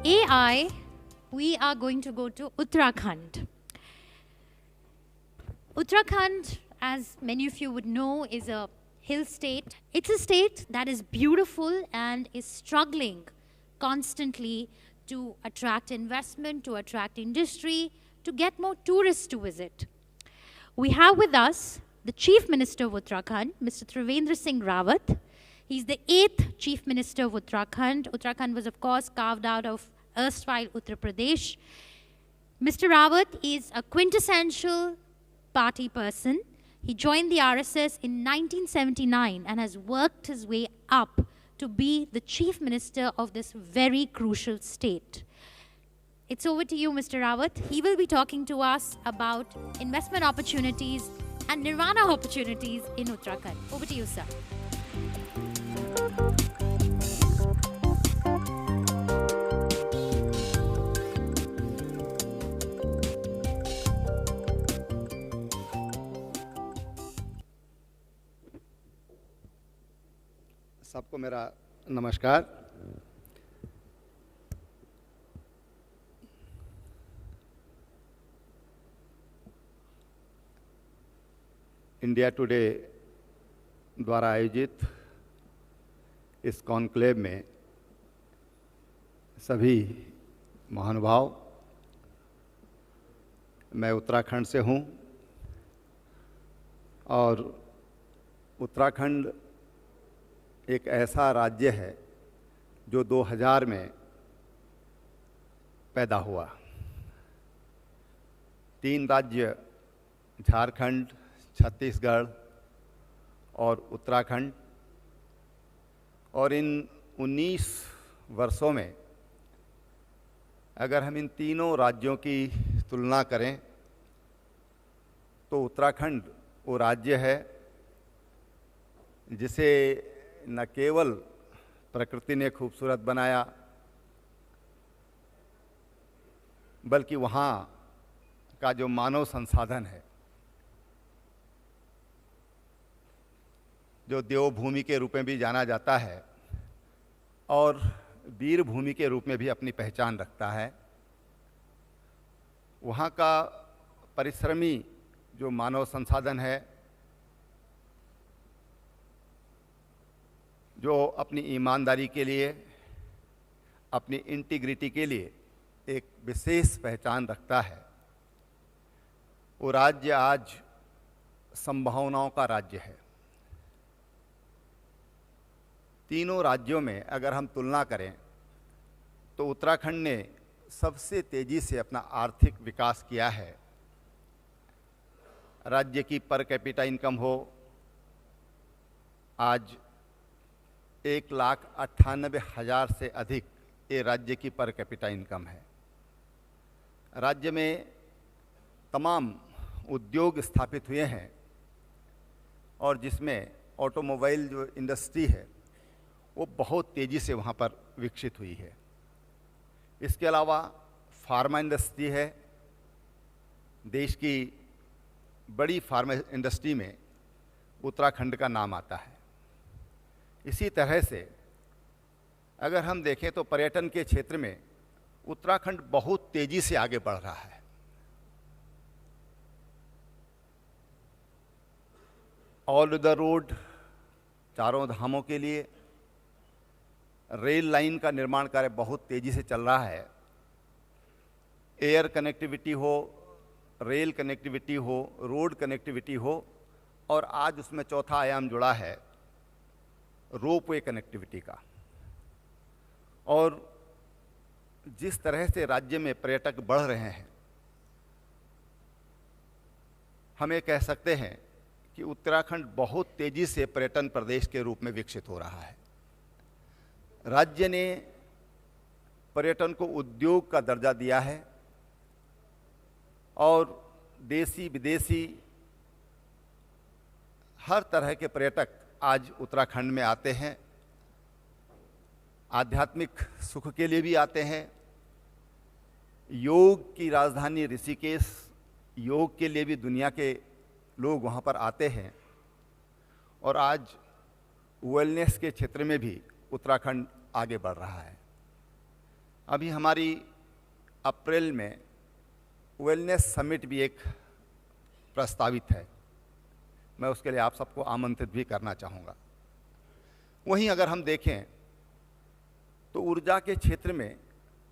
AI, we are going to go to Uttarakhand. Uttarakhand, as many of you would know, is a hill state. It's a state that is beautiful and is struggling constantly to attract investment, to attract industry, to get more tourists to visit. We have with us the Chief Minister of Uttarakhand, Mr. Trivendra Singh Rawat. He's the 8th Chief Minister of Uttarakhand. Uttarakhand was, of course, carved out of erstwhile Uttar Pradesh. Mr. Rawat is a quintessential party person. He joined the RSS in 1979 and has worked his way up to be the Chief Minister of this very crucial state. It's over to you, Mr. Rawat. He will be talking to us about investment opportunities and nirvana opportunities in Uttarakhand. Over to you, sir. सबको मेरा नमस्कार। India today द्वारा आयोजित इस conclave में सभी महानुभाव, मैं उत्तराखंड से हूँ और उत्तराखंड एक ऐसा राज्य है जो 2000 में पैदा हुआ। 3 राज्य झारखंड, छत्तीसगढ़ और उत्तराखंड, और इन 19 वर्षों में अगर हम इन तीनों राज्यों की तुलना करें तो उत्तराखंड वो राज्य है जिसे न केवल प्रकृति ने खूबसूरत बनाया, बल्कि वहाँ का जो मानव संसाधन है, जो देवभूमि के रूप में भी जाना जाता है और वीर भूमि के रूप में भी अपनी पहचान रखता है, वहाँ का परिश्रमी जो मानव संसाधन है, जो अपनी ईमानदारी के लिए, अपनी इंटीग्रिटी के लिए एक विशेष पहचान रखता है, वो राज्य आज संभावनाओं का राज्य है। तीनों राज्यों में अगर हम तुलना करें तो उत्तराखंड ने सबसे तेजी से अपना आर्थिक विकास किया है। राज्य की पर कैपिटा इनकम हो आज 1,98,000 से अधिक ये राज्य की पर कैपिटा इनकम है। राज्य में तमाम उद्योग स्थापित हुए हैं और जिसमें ऑटोमोबाइल जो इंडस्ट्री है वो बहुत तेज़ी से वहाँ पर विकसित हुई है। इसके अलावा फार्मा इंडस्ट्री है। देश की बड़ी फार्मा इंडस्ट्री में उत्तराखंड का नाम आता है। इसी तरह से अगर हम देखें तो पर्यटन के क्षेत्र में उत्तराखंड बहुत तेजी से आगे बढ़ रहा है। ऑल द रोड, चारों धामों के लिए रेल लाइन का निर्माण कार्य बहुत तेजी से चल रहा है। एयर कनेक्टिविटी हो, रेल कनेक्टिविटी हो, रोड कनेक्टिविटी हो, और आज उसमें चौथा आयाम जुड़ा है रोपवे कनेक्टिविटी का। और जिस तरह से राज्य में पर्यटक बढ़ रहे हैं, हम ये कह सकते हैं कि उत्तराखंड बहुत तेजी से पर्यटन प्रदेश के रूप में विकसित हो रहा है। राज्य ने पर्यटन को उद्योग का दर्जा दिया है और देसी विदेशी हर तरह के पर्यटक आज उत्तराखंड में आते हैं। आध्यात्मिक सुख के लिए भी आते हैं। योग की राजधानी ऋषिकेश, योग के लिए भी दुनिया के लोग वहाँ पर आते हैं। और आज वेलनेस के क्षेत्र में भी उत्तराखंड आगे बढ़ रहा है। अभी हमारी अप्रैल में वेलनेस समिट भी एक प्रस्तावित है, मैं उसके लिए आप सबको आमंत्रित भी करना चाहूँगा। वहीं अगर हम देखें तो ऊर्जा के क्षेत्र में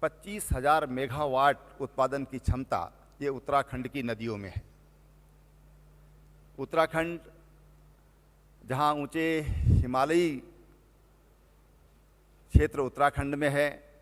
25,000 मेगावाट उत्पादन की क्षमता ये उत्तराखंड की नदियों में है। उत्तराखंड जहाँ ऊंचे हिमालयी क्षेत्र उत्तराखंड में है,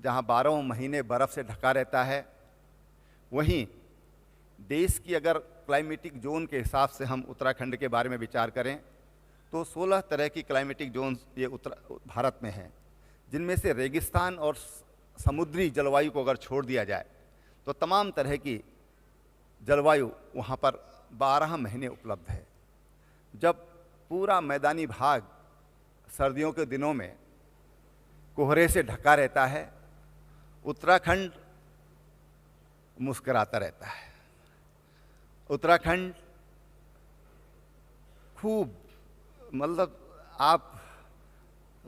जहाँ 12 महीने बर्फ़ से ढका रहता है, वहीं देश की अगर क्लाइमेटिक जोन के हिसाब से हम उत्तराखंड के बारे में विचार करें तो 16 तरह की क्लाइमेटिक जोन ये भारत में हैं, जिनमें से रेगिस्तान और समुद्री जलवायु को अगर छोड़ दिया जाए तो तमाम तरह की जलवायु वहाँ पर 12 महीने उपलब्ध है। जब पूरा मैदानी भाग सर्दियों के दिनों में कोहरे से ढका रहता है, उत्तराखंड मुस्कुराता रहता है। उत्तराखंड खूब, मतलब आप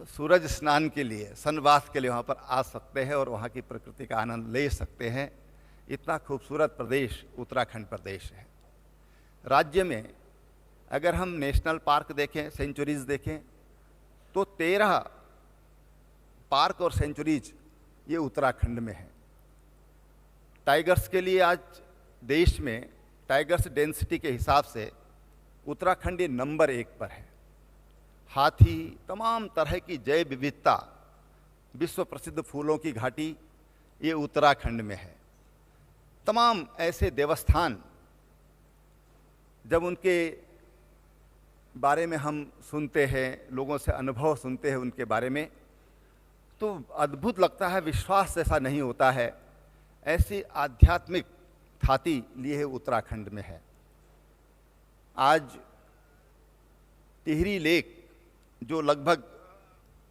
सूरज स्नान के लिए, सनबाथ के लिए वहाँ पर आ सकते हैं और वहाँ की प्रकृति का आनंद ले सकते हैं। इतना खूबसूरत प्रदेश उत्तराखंड प्रदेश है। राज्य में अगर हम नेशनल पार्क देखें, सेंचुरीज देखें, तो 13 पार्क और सेंचुरीज ये उत्तराखंड में है। टाइगर्स के लिए आज देश में टाइगर्स डेंसिटी के हिसाब से उत्तराखंड ये नंबर 1 पर है। हाथी, तमाम तरह की जैव विविधता, विश्व प्रसिद्ध फूलों की घाटी ये उत्तराखंड में है। तमाम ऐसे देवस्थान, जब उनके बारे में हम सुनते हैं, लोगों से अनुभव सुनते हैं उनके बारे में, तो अद्भुत लगता है, विश्वास जैसा नहीं होता है। ऐसी आध्यात्मिक ख्याति लिए उत्तराखंड में है। आज टिहरी लेक जो लगभग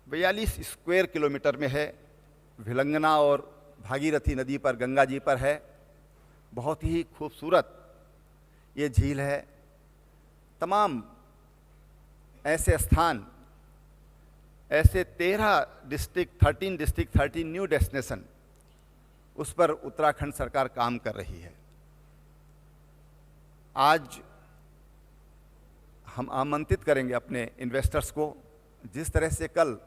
42 स्क्वायर किलोमीटर में है, भिलंगना और भागीरथी नदी पर, गंगा जी पर है, बहुत ही खूबसूरत ये झील है। तमाम ऐसे स्थान, ऐसे 13 डिस्ट्रिक्ट, 13 न्यू डेस्टिनेशन, उस पर उत्तराखंड सरकार काम कर रही है। आज हम आमंत्रित करेंगे अपने इन्वेस्टर्स को। जिस तरह से कल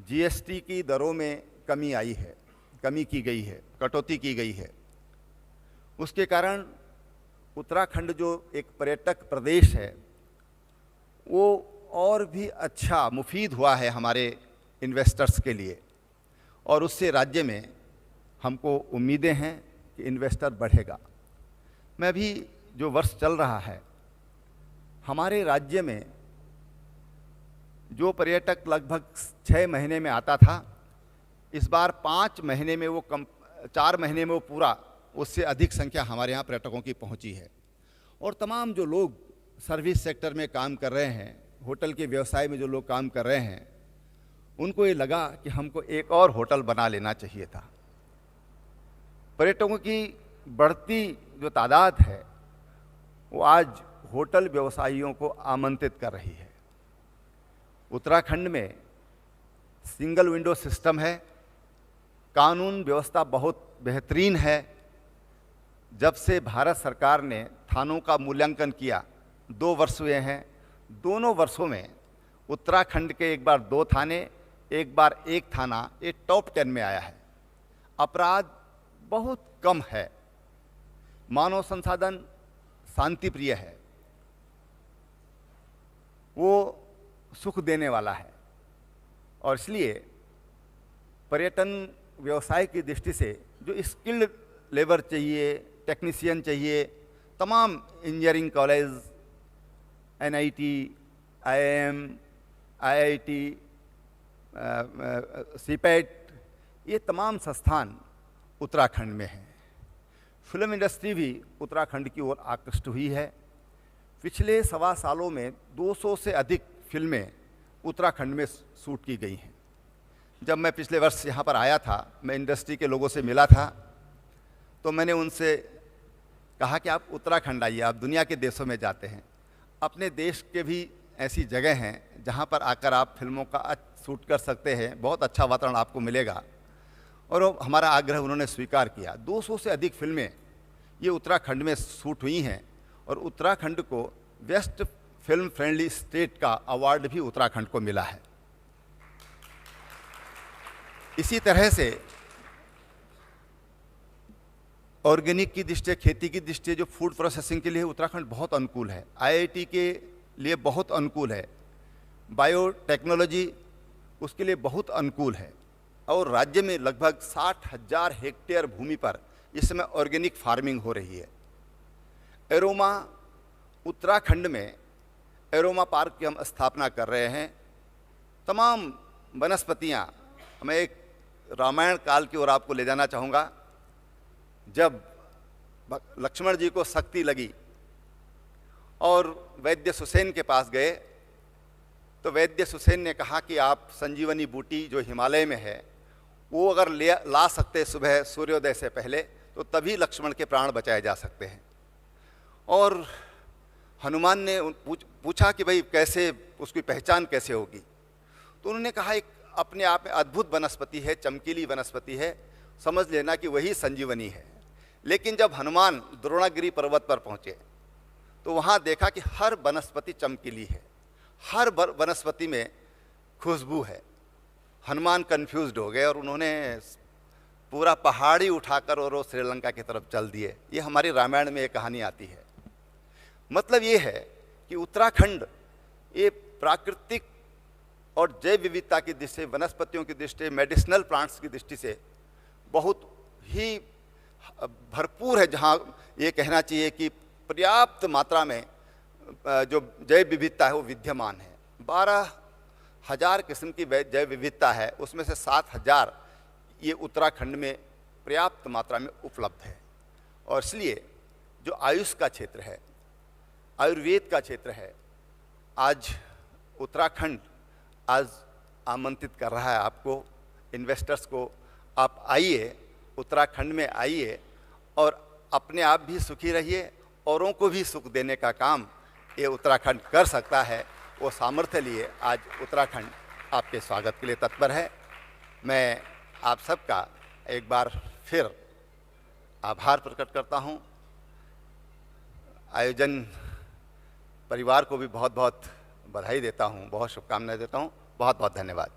जीएसटी की दरों में कमी आई है, कमी की गई है, कटौती की गई है, उसके कारण उत्तराखंड जो एक पर्यटक प्रदेश है वो और भी अच्छा, मुफीद हुआ है हमारे इन्वेस्टर्स के लिए, और उससे राज्य में हमको उम्मीदें हैं कि इन्वेस्टर बढ़ेगा। मैं अभी जो वर्ष चल रहा है, हमारे राज्य में जो पर्यटक लगभग 6 महीने में आता था, इस बार 5 महीने में वो 4 महीने में वो पूरा, उससे अधिक संख्या हमारे यहाँ पर्यटकों की पहुँची है। और तमाम जो लोग सर्विस सेक्टर में काम कर रहे हैं, होटल के व्यवसाय में जो लोग काम कर रहे हैं, उनको ये लगा कि हमको एक और होटल बना लेना चाहिए था। पर्यटकों की बढ़ती जो तादाद है वो आज होटल व्यवसायियों को आमंत्रित कर रही है। उत्तराखंड में सिंगल विंडो सिस्टम है, कानून व्यवस्था बहुत बेहतरीन है। जब से भारत सरकार ने थानों का मूल्यांकन किया, 2 वर्ष हुए हैं, दोनों वर्षों में उत्तराखंड के एक बार 2 थाने, एक बार 1 थाना ये टॉप 10 में आया है। अपराध बहुत कम है, मानव संसाधन शांति प्रिय है, वो सुख देने वाला है। और इसलिए पर्यटन व्यवसाय की दृष्टि से जो स्किल्ड लेबर चाहिए, टेक्नीशियन चाहिए, तमाम engineering college, NIT, IIM, IIT, CIPET, ये तमाम संस्थान उत्तराखंड में हैं। फिल्म इंडस्ट्री भी उत्तराखंड की ओर आकृष्ट हुई है। पिछले 1.25 सालों में 200 से अधिक फिल्में उत्तराखंड में शूट की गई हैं। जब मैं पिछले वर्ष यहाँ पर आया था, मैं इंडस्ट्री के लोगों से मिला था, तो मैंने उनसे कहा कि आप उत्तराखंड आइए, आप दुनिया के देशों में जाते हैं, अपने देश के भी ऐसी जगह हैं जहाँ पर आकर आप फिल्मों का शूट कर सकते हैं, बहुत अच्छा वातावरण आपको मिलेगा। और वो हमारा आग्रह उन्होंने स्वीकार किया। 200 से अधिक फिल्में ये उत्तराखंड में शूट हुई हैं और उत्तराखंड को बेस्ट फिल्म फ्रेंडली स्टेट का अवार्ड भी उत्तराखंड को मिला है। इसी तरह से ऑर्गेनिक की दृष्टि, खेती की दृष्टि, जो फूड प्रोसेसिंग के लिए उत्तराखंड बहुत अनुकूल है, आईआईटी के लिए बहुत अनुकूल है, बायोटेक्नोलॉजी उसके लिए बहुत अनुकूल है। और राज्य में लगभग 60,000 हेक्टेयर भूमि पर इस समय ऑर्गेनिक फार्मिंग हो रही है। एरोमा उत्तराखंड में एरोमा पार्क की हम स्थापना कर रहे हैं। तमाम वनस्पतियाँ, मैं एक रामायण काल की ओर आपको ले जाना चाहूँगा। जब लक्ष्मण जी को शक्ति लगी और वैद्य सुसेन के पास गए, तो वैद्य सुसेन ने कहा कि आप संजीवनी बूटी जो हिमालय में है वो अगर ला सकते सुबह सूर्योदय से पहले, तो तभी लक्ष्मण के प्राण बचाए जा सकते हैं। और हनुमान ने पूछा कि भाई कैसे, उसकी पहचान कैसे होगी? तो उन्होंने कहा एक अपने आप में अद्भुत वनस्पति है, चमकीली वनस्पति है, समझ लेना कि वही संजीवनी है। लेकिन जब हनुमान द्रोणागिरी पर्वत पर पहुँचे तो वहाँ देखा कि हर वनस्पति चमकीली है, हर वनस्पति में खुशबू है। हनुमान कन्फ्यूज्ड हो गए और उन्होंने पूरा पहाड़ी उठाकर और वो श्रीलंका की तरफ चल दिए। ये हमारी रामायण में एक कहानी आती है। मतलब ये है कि उत्तराखंड ये प्राकृतिक और जैव विविधता की दृष्टि से, वनस्पतियों की दृष्टि से, मेडिसिनल प्लांट्स की दृष्टि से बहुत ही भरपूर है, जहाँ ये कहना चाहिए कि पर्याप्त मात्रा में जो जैव विविधता है वो विद्यमान है। 12,000 किस्म की जैव विविधता है, उसमें से 7,000 ये उत्तराखंड में पर्याप्त मात्रा में उपलब्ध है। और इसलिए जो आयुष का क्षेत्र है, आयुर्वेद का क्षेत्र है, आज उत्तराखंड आज आमंत्रित कर रहा है आपको, इन्वेस्टर्स को, आप आइए, उत्तराखंड में आइए और अपने आप भी सुखी रहिए, औरों को भी सुख देने का काम ये उत्तराखंड कर सकता है। वो सामर्थ्य लिए आज उत्तराखंड आपके स्वागत के लिए तत्पर है। मैं आप सबका एक बार फिर आभार प्रकट करता हूँ। आयोजन परिवार को भी बहुत बहुत बधाई देता हूँ, बहुत शुभकामनाएं देता हूँ। बहुत बहुत धन्यवाद।